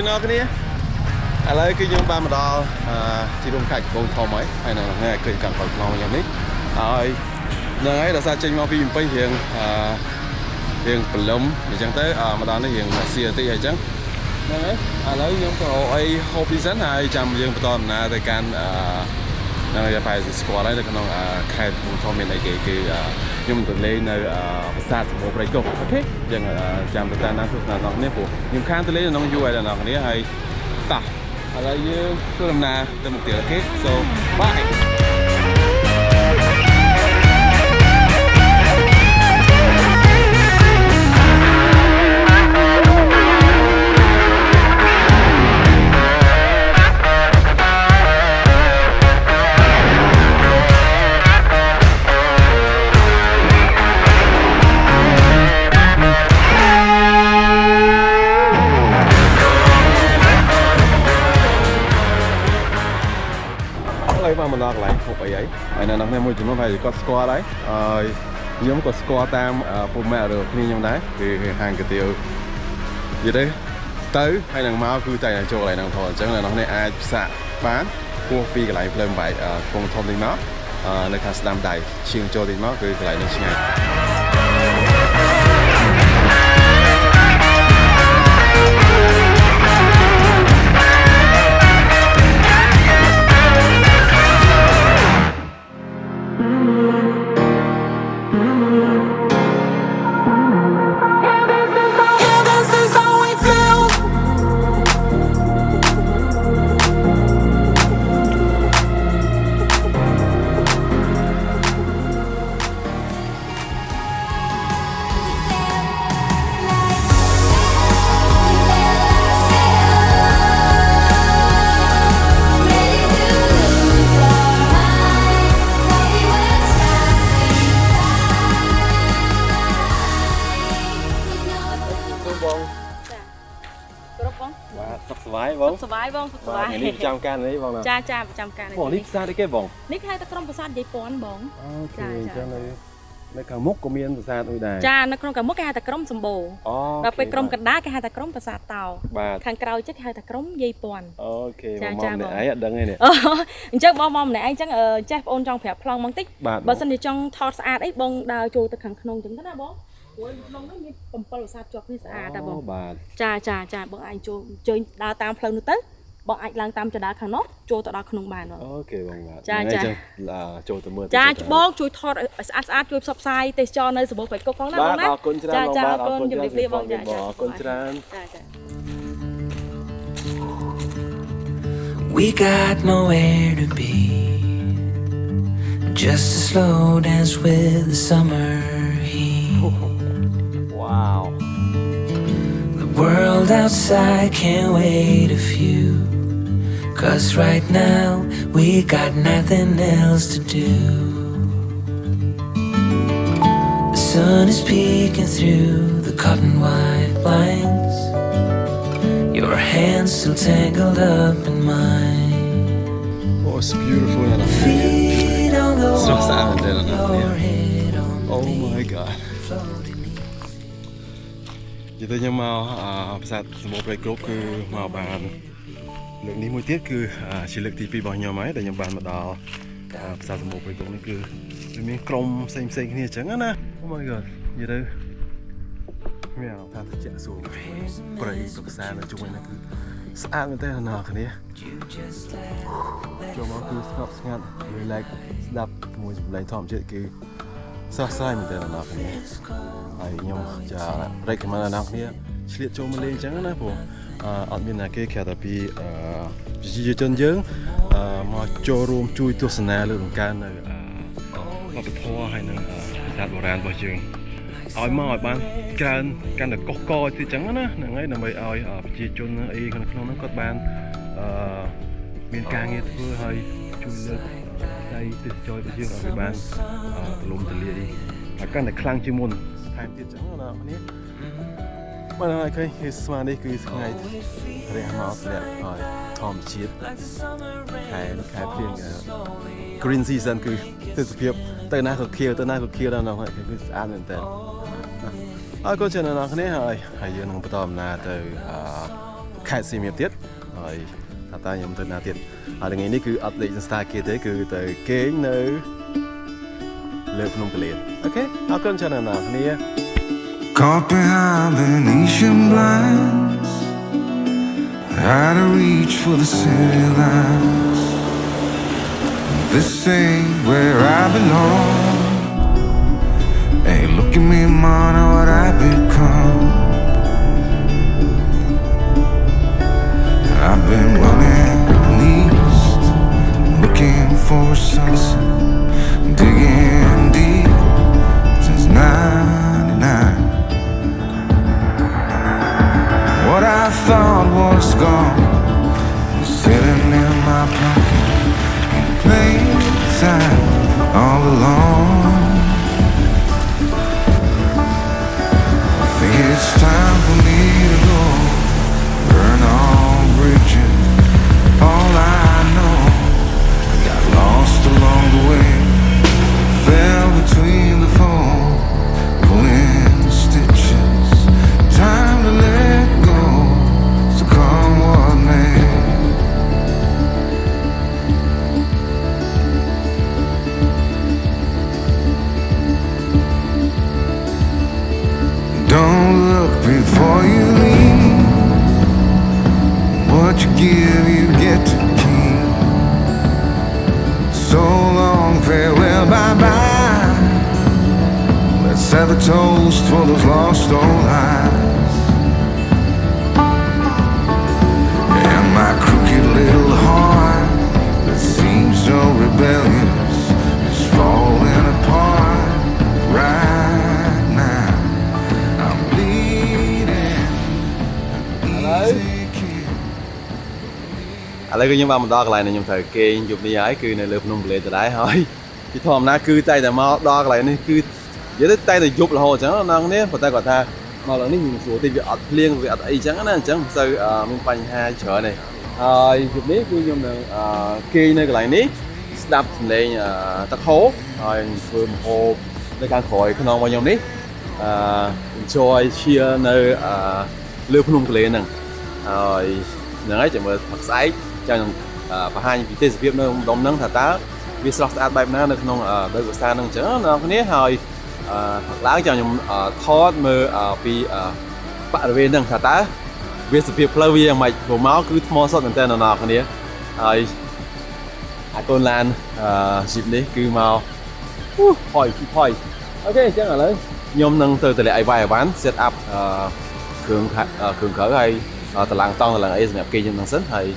nó cái này à lấy cái nhóm ba mà đo thì đúng khách con thò mấy hay là nghe cười càng còn ngon nhầm đấy rồi nơi ấy là sao trên mau phim bây hiện hiện bẩn lông để chẳng tới mà đo nó hiện là xìa tí hay chẳng nơi ấy lấy nhóm cái ấy hộp đi dẫn hay chăm riêng bắt đầu là tại can nơi là phải squat đấy là cái nó khai cũng thò miền này cái nhưng mà từ lên nơi sát một cái cục ok chẳng chăm bắt đầu năng suất là nó nếp bộ nhưng khang từ lấy là nó vui là nó cái này hay tả ở đây cứ làm nào tới một tiếng là hết so bye mà mình đo lại hộp ấy này là năm nay môi trường nó phải có score đấy nhóm có score tam phụ mẹ được như nhau đấy thì hàng cái tiêu gì đấy tới hay là máu cứ chạy chỗ này nào thôi chẳng là nó này ai xạ bán cua phi cái lại lên vậy cùng thông tin nó nơi khá đam đầy chiên cho thì nó cứ lại lên ngàyสบายบ้องสบายนี่จำการนี้บ้องนะจ้าประจำการบ้องนี่ซาได้แค่บ้องนี่แค่ตะกร้มประสาทใหญ่ปอนบ้องโอเคจ้าเลยในขามุกก็มีอันประสาทอุ้ยได้จ้านักกรมกับมุกแค่ตะกร้มสมบูรณ์เราไปกรมกันได้แค่ตะกร้มประสาทเต่าทางเราจะแค่ตะกร้มใหญ่ปอนโอเคมอมเนี่ยไอ้ดังไงเนี่ยเจ้ามอมเนี่ยไอ้จังเจ้าโอนจองแผลพลองมังติ๊กบางสันจะจองทอดสะอาดไอ้บ้องดาวโจตะขังขนมถึงขนาดบ้องลงไม่มีปุ่มปลาสาดจอกนี่สะอาดแต่บ้องจ้าบ้องไอ้โจเจอดาวตามเพลินนู้นบอกไอ้ล้างตามจะได้ข้างนอกโจตะดาขนมบานเนาะโอเคบ้างจ้าโจตะเมื่อจ้าบ้องช่วยทอดสะอาดช่วยซับไซเตจอในสมบูรณ์ไปก็ฟ้องนะบ้องนะจ้าคนจะเรียบบ้องจ้าคนจาน We got nowhere to be, just a slow dance with the summer heat. Wow. The world outside can't wait a few, 'cause right now we got nothing else to do. The sun is peeking through the cotton white blinds, your hands still tangled up in mine. Oh, it's beautiful. Feet on the so wall, your head on oh my god. Giờ tôi nhớ màu sát một cái group cứ màu bàn lượng ní mùi tiết cứ chỉ lực thì bao nhiêu máy để nhầm bàn mà đào sát một cái group này cứ miếng chrome xem cái này chẳng á nè. Oh my god, giờ đây mèo ta sẽ chạy xuống bơi tục xa là chung quanh nó cứ xa người ta là nào cái này cho nó cứ ngắt relax đập mùi lấy thòm chuyện cứ xa xa mình ta là nào cái này ai nhau chả đây cái mà là nào cái này liệt cho mình lên chẳng á bộ ở bên này cái kẹt bị chỉ chân dướng mà cho room chui tuột sna luôn can này mà bị thua hay là sát bộ ran bao nhiêu ỏi mà ỏi ban can được co thì chẳng á nè ngay là mấy ỏi chỉ chôn y còn không nó có ban miền ca nghe thưa hơi chui lên đây từ chơi bao nhiêu ở cái ban lùm từ lia đi can được khang chuyên môn thay tiết chẳng là này mà là cái mà đây cứ ngày để mà sẽ thòm chiết khai phiên green season cứ từ phiệp tới nay thuộc kia đâu nó cái cứ ăn lên tên có chuyện là cái này hay dương nó bắt đầu là từ ខេត្តសៀមរាបទៀតហើយថាតើខ្ញុំទៅណាទៀតហើយថ្ងៃនេះគឺអត់លេខ Insta គេទេគឺទៅគេងនៅលើភ្នំកលែនអូខេអរគុណច្រើនណាស់គ្នា Caught behind Venetian blinds, out of reach for the city lights. This ain't where I belong. Hey, look at me, man, what I've become. I've been running east, looking for a sunset, digging deep since '99. What I thought was gone was sitting in my pocket in plain sight all along. I think it's time for me to go, burn all bridges. All I know, got lost along the way, fell between the phone, pulling stitches. Time to let go, so come what may. Don't look before you leave. What you give, you get to keep. So long, farewell, bye-bye. Let's have a toast for those lost old eyes. And my crooked little heart that seems so rebellious is falling apart right now. I'm bleeding an easy kill. ឥឡូវគឺខ្ញុំបានមកដល់កន្លែងនេះខ្ញុំត្រូវគេងយប់នេះហើយគឺនៅលើភ្នំកលែនទៅដែរហើយពីធម្មតាគឺតែមកដល់កន្លែងនេះគឺនិយាយទៅតែយប់រហូតអញ្ចឹងណាគ្នាប៉ុន្តែគាត់ថាមកឡើងនេះខ្ញុំស្រួលតិចវាអត់ភ្លៀងវាអត់អីអញ្ចឹងណាអញ្ចឹងមិនសូវមានបញ្ហាច្រើនទេហើយយប់នេះគឺខ្ញុំនឹងគេងនៅកន្លែងនេះស្ដាប់សំឡេងទឹកហូរហើយធ្វើម្ហូបនៅខាងក្រោយខ្នងរបស់ខ្ញុំនេះenjoy cheer នៅលើភ្នំកលែនហ្នឹងហើយហ្នឹងហើយចាំមើលផឹកស្អែកចាំនឹងបង្ហាញពីទេសភាពនៅម្ដុំហ្នឹងថាតើវាស្រស់ស្អាតបែបណានៅក្នុងដីកសាហ្នឹងអញ្ចឹងណាគ្នាហើយផឹកឡើងចាំខ្ញុំថតមើលពីបរិវេណហ្នឹងថាតើវាសភាពផ្លូវវាយ៉ាងម៉េចព្រោះមកគឺថ្មសុទ្ធមែនតើអ្នកនរគ្នាហើយអាកូនឡានជីបនេះគឺមកផុយអូខេអញ្ចឹងឥឡូវខ្ញុំនឹងទៅតម្លាក់អីវ៉ៃអីវ៉ាន់ set up គ្រឿងក្រៅហើយតម្លឹងតង់តម្លឹងអីសម្រាប់គេខ្ញុំនឹងសិនហើយ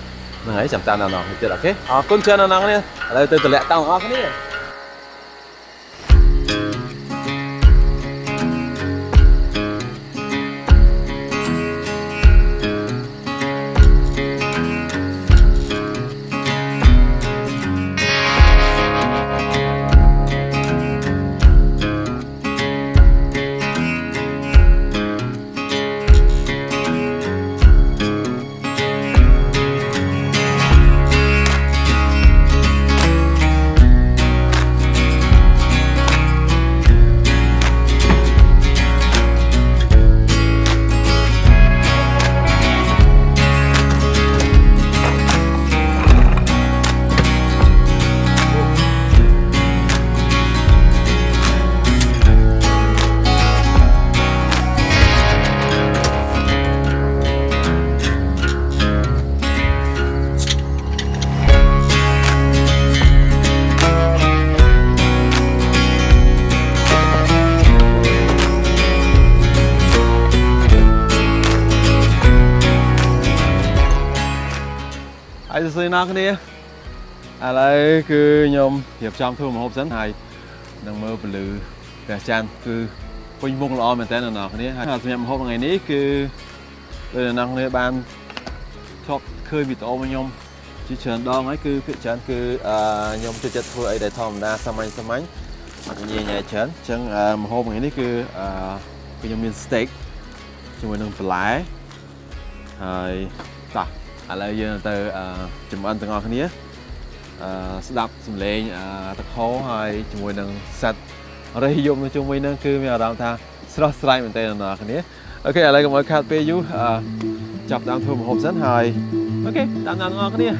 ហ្នឹងហើយចាំតាមដល់នោះទៀតអូខេអរគុណច្រើនដល់អ្នកគ្នាឥឡូវទៅតម្លាក់តង់អរគ្នា ហើយសួស្តីអ្នកគ្នាឥឡូវគឺខ្ញុំរៀបចំធ្វើម្ហូបសិនហើយនឹងមើលពលឺព្រះច័ន្ទគឺពេញមុខល្អមែនតើអ្នកគ្នាហើយសម្រាប់ម្ហូបថ្ងៃនេះគឺដោយអ្នកគ្នាបានធ្លាប់ឃើញវីដេអូរបស់ខ្ញុំជាច្រើនដងហើយគឺភាគច្រើនគឺខ្ញុំចូលចិត្តធ្វើអីដែលធម្មតាសាមញ្ញអត់ញ៉ៃច្រើនអញ្ចឹងម្ហូបថ្ងៃនេះគឺខ្ញុំមាន steak ជាមួយនឹងបន្លែហើយតោះឥឡូវយើងទៅចម្អិនទាំងអស់គ្នាស្ដាប់សំឡេងទឹកហូរហើយជាមួយនឹងសត្វរេយយំនៅជុំវិញហ្នឹងគឺមានអារម្មណ៍ថាស្រស់ស្រាយមែនទែនអ្នកនរគ្នា ok ở đây có một cà phê du chọc đang thua một hộp rất hài ok tạm nào ngon cái đi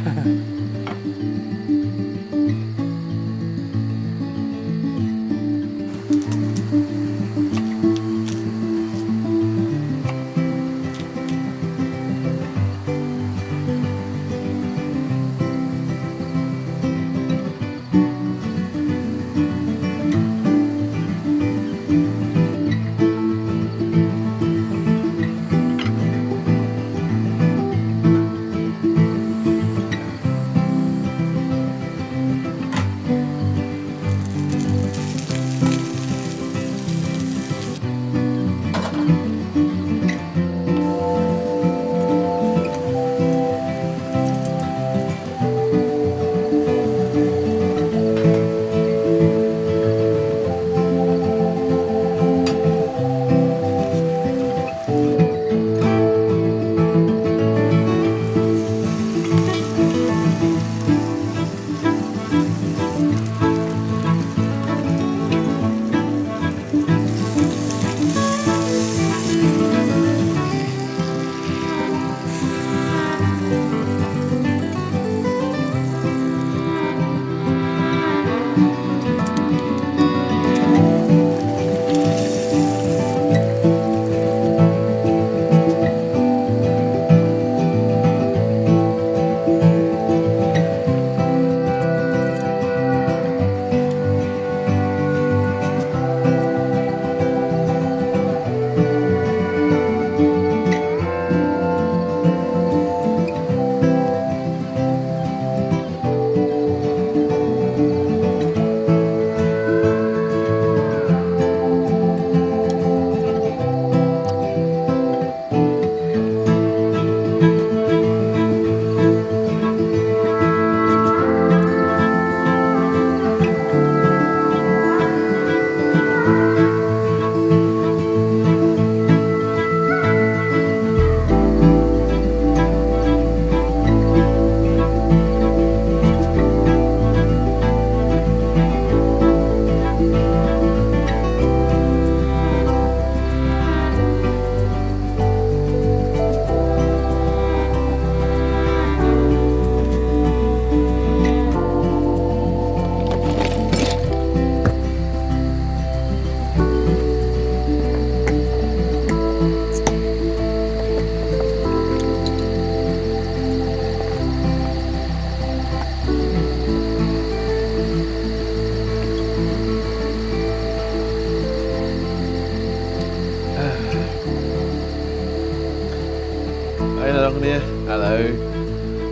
đây là con đi lại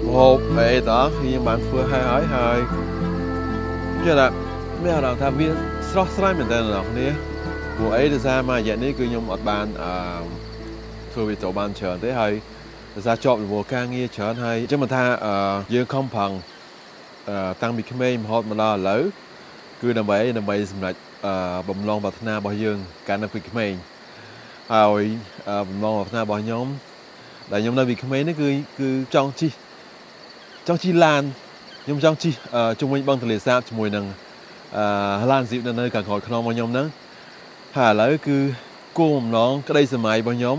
một bệ tỏ khi bạn vừa hai hỏi chứ là mấy họ làm việc sót sai mình tên là con đi của ấy ra mà vậy này cứ nhung một bàn thôi bị tổ bàn chờ thế hay ra chọn một ca nghe chờ hay chứ mà tha dương không bằng tăng bị cái hot mà lo lỡ cứ làm vậy xem lại bầm lon bạc na bao dương cả năm bị cái rồi bầm lon bạc na bao nhóm đại nhóm là vì cái nó cứ trong chi lan nhóm trong chi chung quanh băng thề sao mùi nằng lan dịu nơi cả khỏi không bao nhóm đó hà lấy cứ cô nó cái đây sớm mai bao nhóm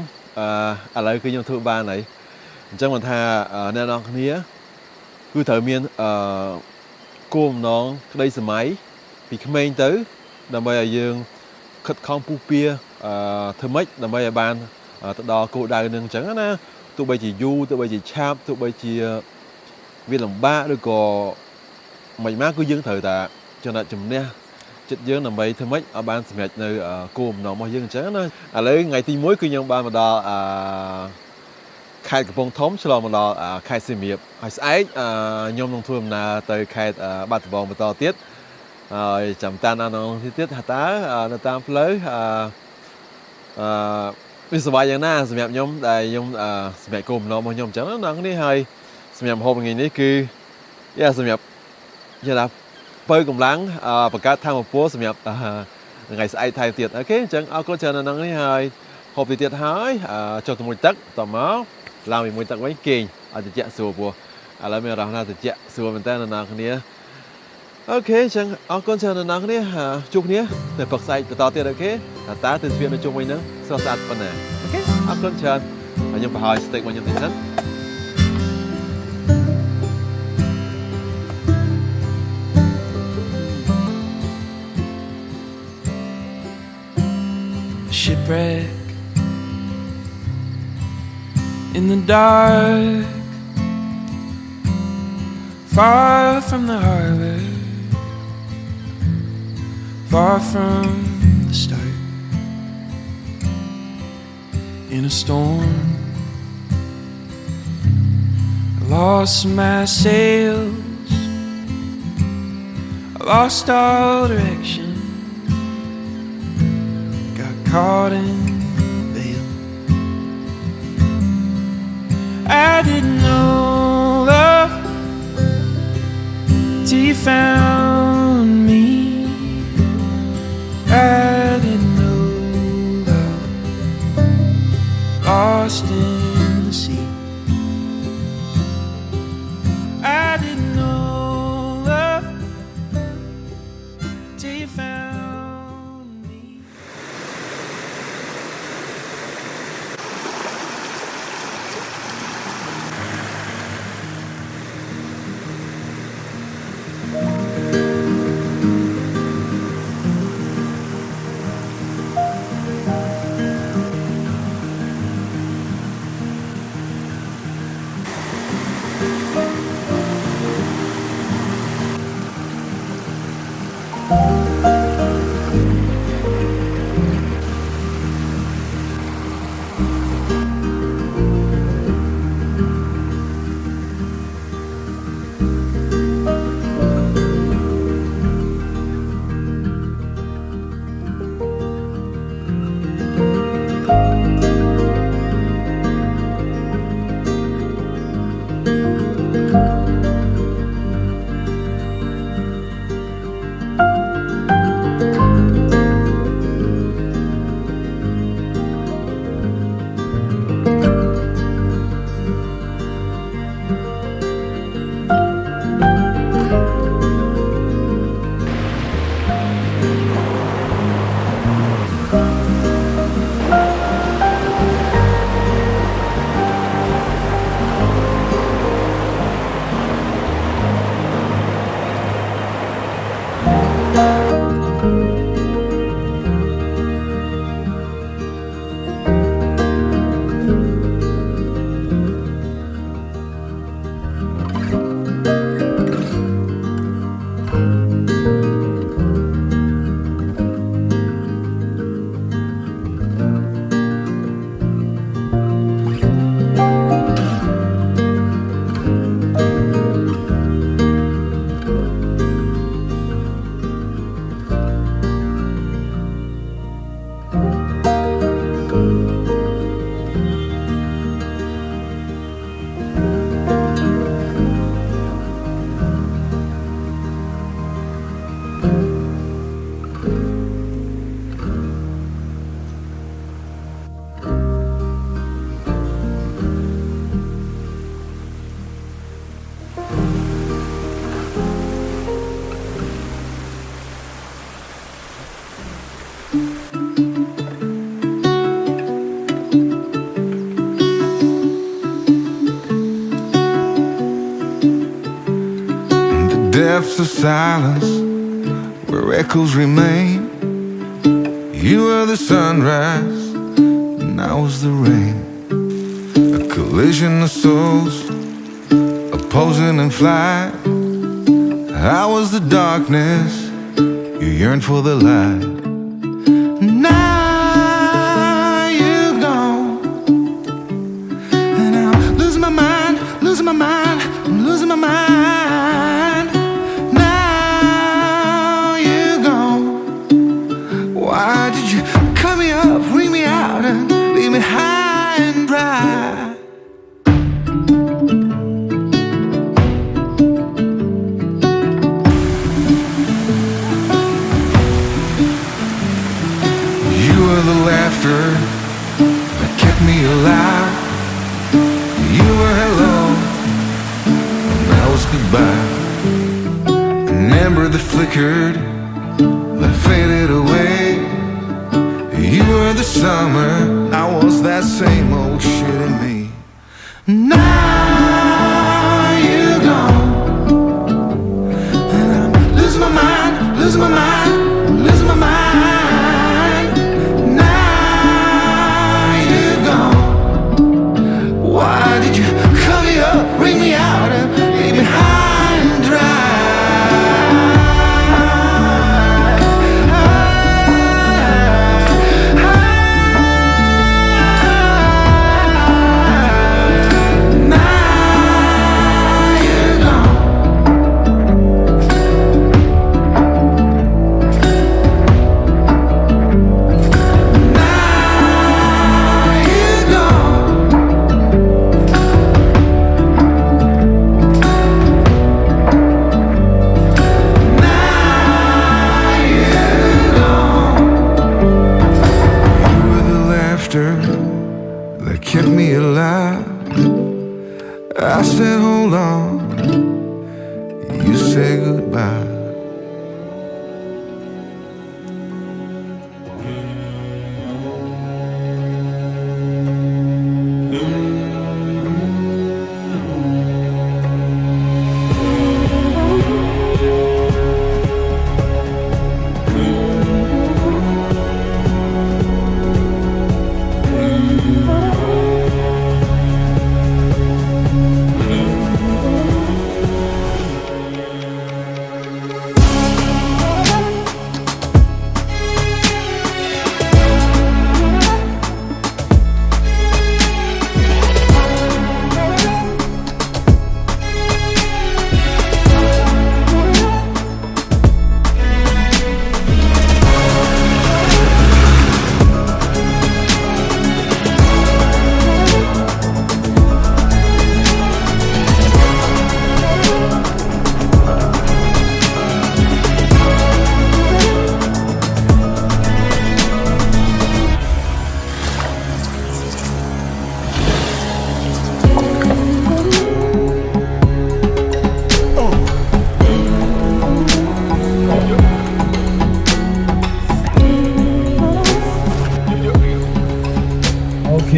lấy cứ nhóm thứ ba này trong mà tha nên nó cái này cứ thời miên cô nó cái đây sớm mai vì cái tới làm bây giờ dương khất không pu pia thơ mấy làm bây giờ ban đo cô đại nương trắng á tụi bây chỉ du tụi bây chỉ chap tụi bây chỉ viên lòng ba được có mày má cứ dương thời ta cho nên chùm nè chết dương làm bây thơ mấy ở ban sầm nơi cô nó mà dương trắng á lấy ngày tí mối cứ nhau ban mà đo khai cái bông thống cho lo mà đo khai sự nghiệp hay ấy nhôm nông thôn là tới khai bát vòng mà to tiết chậm tan nó thì tiết hạt tá nó tam lấy bây giờ bàiយ៉ាងណាសម្រាប់ខ្ញុំដែលខ្ញុំសម្រាប់គុំរបស់ខ្ញុំអញ្ចឹងណានេះហើយសម្រាប់ហូបថ្ងៃនេះគឺសម្រាប់ជាថាបើកម្លាំងបង្កើតធម៌ពលសម្រាប់ថ្ងៃស្អែកថែមទៀតអូខេអញ្ចឹងអរគុណច្រើនណាស់នេះហើយហូបទៀតហើយចុះទៅមួយទឹកតមកឡើងមួយទឹកវិញគេងឲ្យត្រជាក់ស្រួលព្រោះឥឡូវមានអារម្មណ៍ថាត្រជាក់ស្រួលមែនតើអ្នកនរគ្នា Ok, chẳng con chào nó nắng đấy hả? Chúc nhé. Để bật say từ to tiền ok. Ta từ viện nó chung mình nữa. Sao sát phần này. Ok. Con chào. Nhưng phải hỏi stick bao nhiêu tiền hết. Shipwreck in the dark, far from the harbor, far from the start. In a storm, I lost my sails, I lost all direction, caught in the veil. I didn't know love till you found me. I didn't know love, lost in the sea. I didn't know love till you found me. Depths of silence where echoes remain. You were the sunrise and I was the rain. A collision of souls opposing in flight. I was the darkness, you yearned for the light. Now you're gone and I'm losing my mind, losing my mind, I'm losing my mind. Why did you cut me up, bring me out, and leave me high and dry? You were the laughter that kept me alive. You were hello, and I was goodbye. ember that flickered, that faded away. You were the summer, I was that same old shit in me. Now you're gone, and I'm losing my mind, losing my mind, losing my mind. Now you're gone. Why did you call me up, bring me out, and leave me high and dry? That kept me alive. I said hold on, you said goodbye.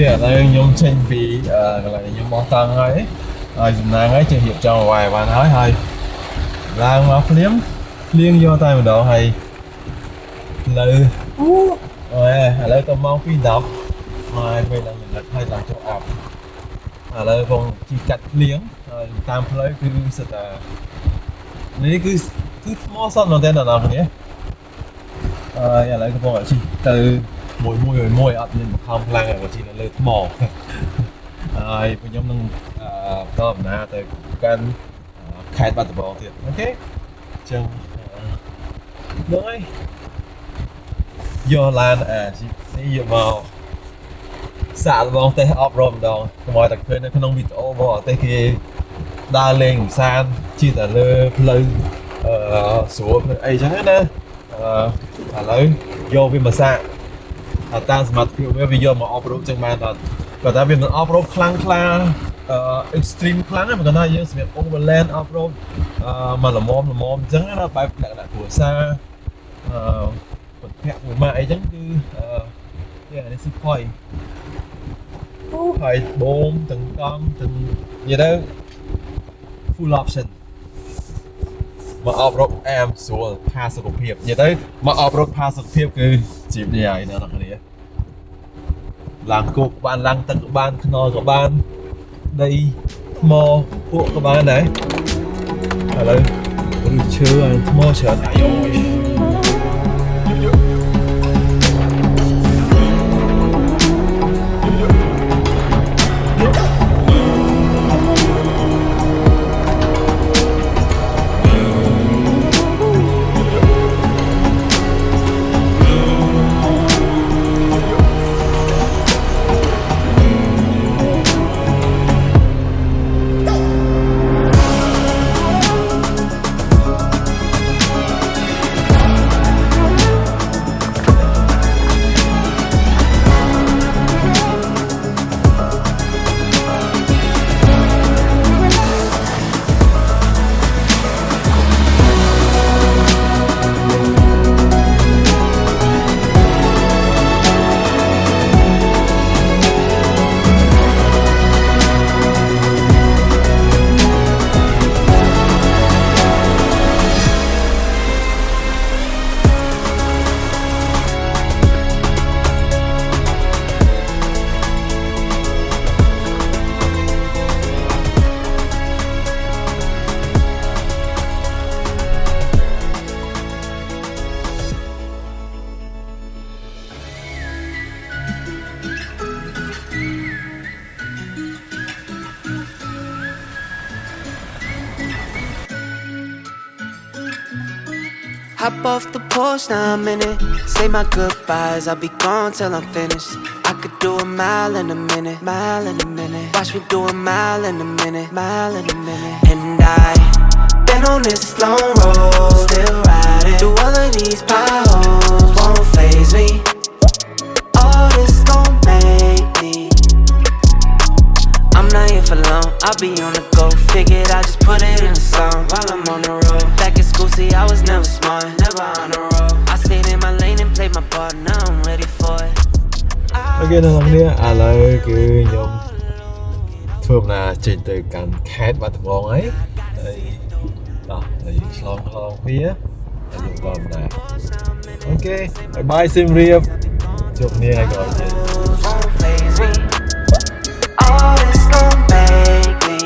Ở đây nhung trên vì gọi là nhung mong tăng ấy dùng nàng ấy chưa hiệp cho vài bạn nói hay lang mà liếm liên vô tay mình độ hay lư lấy tôm mong phi đập mai về là mình lật hay làm chỗ ẩm lấy vòng chỉ cắt liếng tam lấy cứ sự lấy cứ mò sẵn nó tên là làm cái lấy cái vòng chỉ từ môi ập nhiên một không lang ở chỉ là lơ mò bây giờ mình tôm na từ can khai bắt được bao tiền ok chừng nói do lan chỉ giờ vào xả bóng tay ốp rôm đâu ngoài đặc biệt nó không bị ô bỏ tay kia đa lên san chỉ là lơ xuống ấy chẳng hết nè lấy vô vì mà xả ta smart kiểu bây giờ mà off road chẳng mà là còn ta biết nó off road khlang extreme khlang ấy mà còn nói sẽ overland off road mà là mom chẳng là bài lại của xa còn hẹn của mãi chẳng như cái này ship point phải 4 từng con từng gì đó full option mà off road em xuống pha sự cục hiệp như thế mà off road pha sự cục hiệp cứ chìm như vậy nữa là cái gì làm cục bạn lăng tận của bạn nồi của bạn đây mò của các bạn đấy ở đây chưa mò trở lại rồi Hop off the porch, now I'm in it. Say my goodbyes, I'll be gone till I'm finished. I could do a mile in a minute, mile in a minute. Watch me do a mile in a minute, mile in a minute. And I been on this long road, still riding through all of these potholes, won't faze me. All this gon' make me. I'm not here for long, I'll be on the go. Figured I just put it in a song while I'm on the road. Back in school, see, I was never smart, never on the road. I stayed in my lane and played my part, now I'm ready for it. អូខេអ្នកនរគ្នាឥឡូវគឺខ្ញុំធ្វើដំណើរចេញទៅកាន់ខេត្តបាត់ដំបងហើយហើយឆ្លងវាហើយយើងដល់ដំណើរអូខេបាយបាយសៀមរាបជួបគ្នាហើយក្រោយទៀត All this gon' make me.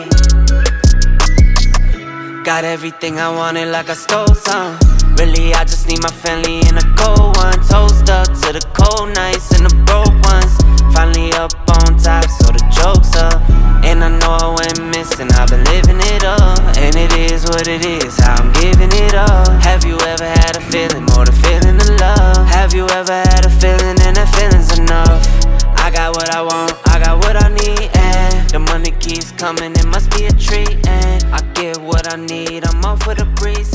Got everything I wanted like I stole some. Really, I just need my family in a cold one. Toast up to the cold nights and the broke ones. Finally up on top, so the joke's up. And I know I went missing, I've been living it up. And it is what it is, how I'm giving it up. Have you ever had a feeling more than feeling the love? Have you ever had a feeling and that feeling's enough? I got what I want, I got what I need, and the money keeps coming, it must be a treat, and I get what I need, I'm off with a breeze.